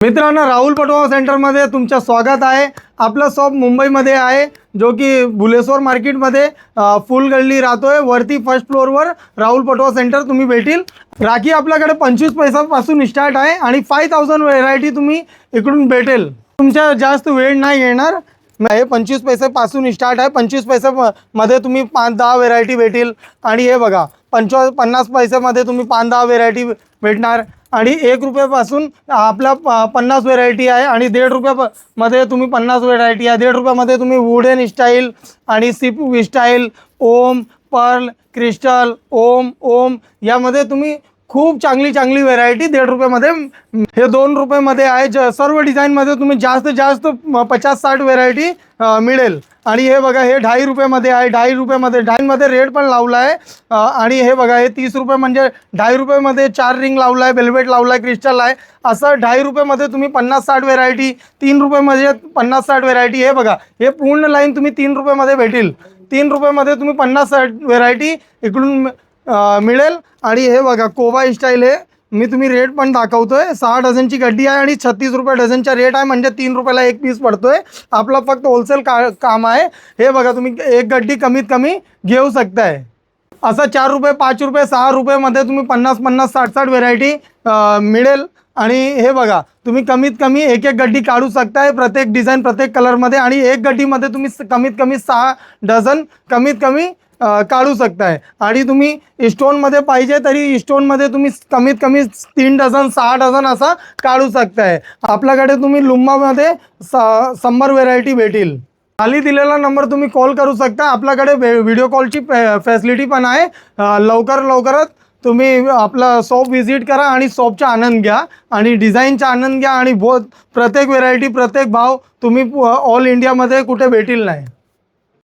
मित्रांनो, राहुल पटोआ सेंटरमध्ये तुमचं स्वागत आहे। आपलं शॉप मुंबईमध्ये आहे, जो की भुलेश्वर मार्केटमध्ये फुल गल्ली राहतोय। वरती फर्स्ट फ्लोअरवर राहुल पटोआ सेंटर तुम्ही भेटेल। राखी आपल्याकडे 25 पैशापासून स्टार्ट आहे आणि 5000 व्हरायटी तुम्ही इकडून भेटेल। तुमच्या जास्त वेळ नाही येणार। हे 25 पैशापासून स्टार्ट आहे। 25 पैशामध्ये तुम्ही 5-10 व्हरायटी भेटेल। आणि हे बघा 50 पैशामध्ये तुम्ही 5-10 व्हरायटी भेटणार। आणि 1 रुपयापासून आपला 50 व्हरायटी आहे। आणि 1.5 रुपयामध्ये तुम्ही 50 व्हरायटी आहे। 1.5 रुपयामध्ये तुम्ही वुडन स्टाईल आणि सिप स्टाईल, ओम, पर्ल, क्रिस्टल, ओम यामध्ये तुम्ही खूप चांगली व्हरायटी 1.5 रुपयामध्ये, हे 2 रुपयामध्ये आहे। सर्व डिझाईनमध्ये तुम्ही जास्त 50-60 व्हरायटी मिळेल। आणि हे बघा हे 2.5 रुपयामध्ये आहे। 2.5 रुपयामध्ये 2.5मध्ये रेट पण लावला आहे। आणि हे बघा हे 30 रुपये म्हणजे 2.5 रुपयामध्ये 4 रिंग लावला आहे, वेल्वेट लावला आहे, क्रिस्टल आहे। असं 2.5 रुपयामध्ये तुम्ही 50-60 व्हरायटी, 3 रुपयामध्ये 50-60 व्हरायटी। हे बघा हे पूर्ण लाईन तुम्ही 3 रुपयामध्ये भेटेल। 3 रुपयामध्ये तुम्ही 50-60 व्हरायटी इकडून मिळेल। आणि हे बघा कोबा स्टाईल आहे, मी तुम्ही रेट पण दाखवतोय। 6 डझनची गड्डी आहे आणि 36 रुपये डझनचा रेट आहे, म्हणजे 3 रुपयाला 1 पीस पडतोय। आपला फक्त होलसेल काम आहे। हे बघा तुम्ही एक गड्डी कमीत कमी घेऊ शकताय। असं 4 रुपये, 5 रुपये, 6 रुपयामध्ये तुम्ही 50-50, 60-60 व्हरायटी मिळेल। आणि हे बघा तुम्ही कमीत कमी एक गड्डी काढू शकताय, प्रत्येक डिझाईन प्रत्येक कलरमध्ये। आणि एक गड्डीमध्ये तुम्ही कमीत कमी 6 डझन कमीत कमी काढू शकताय। आणि तुम्ही स्टोनमध्ये पाहिजे तरी स्टोनमध्ये तुम्ही कमीत कमी 3 डझन 6 डझन असा काढू शकताय। आपल्याकडे तुम्ही लुम्मामध्ये 100 व्हरायटी भेटेल। खाली दिलेला नंबर तुम्ही कॉल करू शकता। आपल्याकडे व्हिडिओ कॉलची फॅसिलिटी पण आहे। लवकरात तुम्ही आपला शॉप व्हिजिट करा आणि शॉपचा आनंद घ्या आणि डिझाईनचा आनंद घ्या। आणि प्रत्येक व्हरायटी प्रत्येक भाव तुम्ही ऑल इंडियामध्ये कुठे भेटेल नाही।